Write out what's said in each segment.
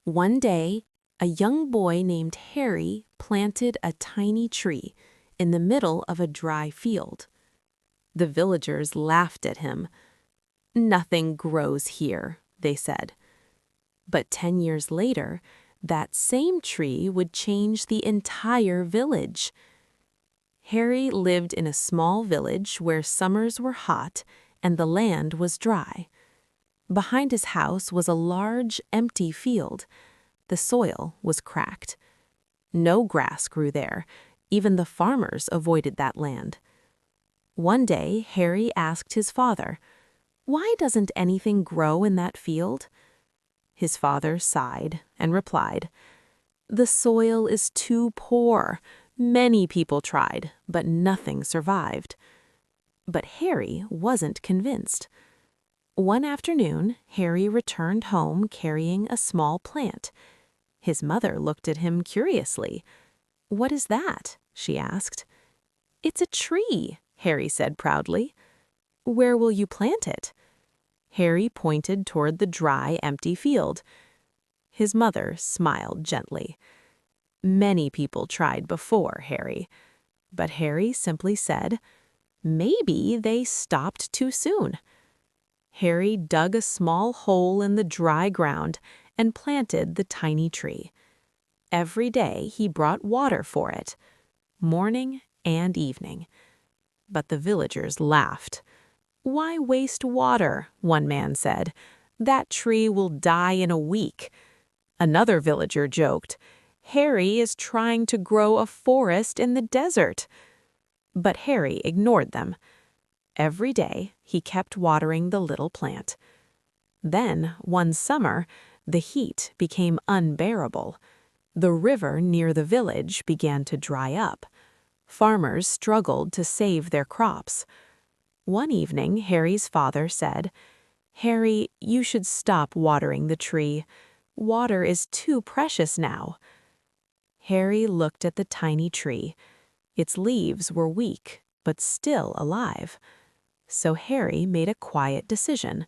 One day, a young boy named Harry planted a tiny tree in the middle of a dry field. The villagers laughed at him. "Nothing grows here," they said. But 10 years later, that same tree would change the entire village. Harry lived in a small village where summers were hot and the land was dry. Behind his house was a large, empty field. The soil was cracked. No grass grew there. Even the farmers avoided that land. One day, Harry asked his father, "Why doesn't anything grow in that field?" His father sighed and replied, "The soil is too poor. Many people tried, but nothing survived." But Harry wasn't convinced. One afternoon, Harry returned home carrying a small plant. His mother looked at him curiously. "What is that?" she asked. "It's a tree," Harry said proudly. "Where will you plant it?" Harry pointed toward the dry, empty field. His mother smiled gently. "Many people tried before, Harry." But Harry simply said, "Maybe they stopped too soon." Harry dug a small hole in the dry ground and planted the tiny tree. Every day he brought water for it, morning and evening. But the villagers laughed. "Why waste water?" one man said. "That tree will die in a week." Another villager joked, "Harry is trying to grow a forest in the desert." But Harry ignored them. Every day he kept watering the little plant. Then, one summer, the heat became unbearable. The river near the village began to dry up. Farmers struggled to save their crops. One evening, Harry's father said, "Harry, you should stop watering the tree. Water is too precious now." Harry looked at the tiny tree. Its leaves were weak, but still alive. So Harry made a quiet decision.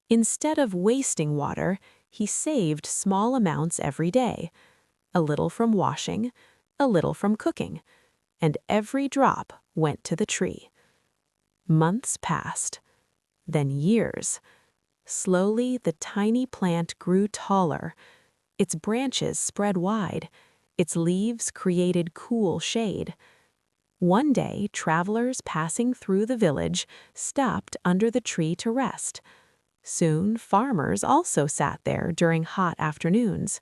Instead of wasting water, he saved small amounts every day. A little from washing, a little from cooking, and every drop went to the tree. Months passed, then years. Slowly, the tiny plant grew taller. Its branches spread wide. Its leaves created cool shade. One day, travelers passing through the village stopped under the tree to rest. Soon, farmers also sat there during hot afternoons.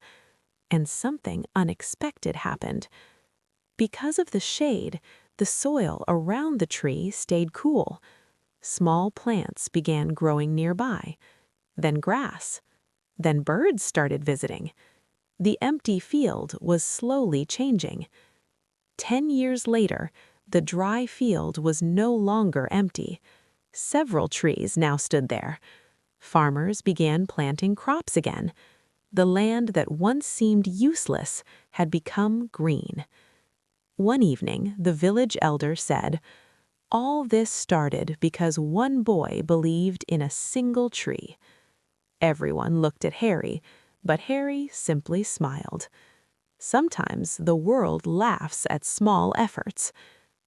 And something unexpected happened. Because of the shade, the soil around the tree stayed cool. Small plants began growing nearby. Then grass. Then birds started visiting. The empty field was slowly changing. 10 years later, the dry field was no longer empty. Several trees now stood there. Farmers began planting crops again. The land that once seemed useless had become green. One evening, the village elder said, "All this started because one boy believed in a single tree." Everyone looked at Harry, but Harry simply smiled. Sometimes the world laughs at small efforts,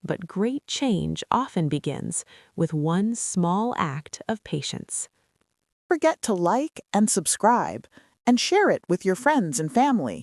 but great change often begins with one small act of patience. Don't forget to like and subscribe, and share it with your friends and family.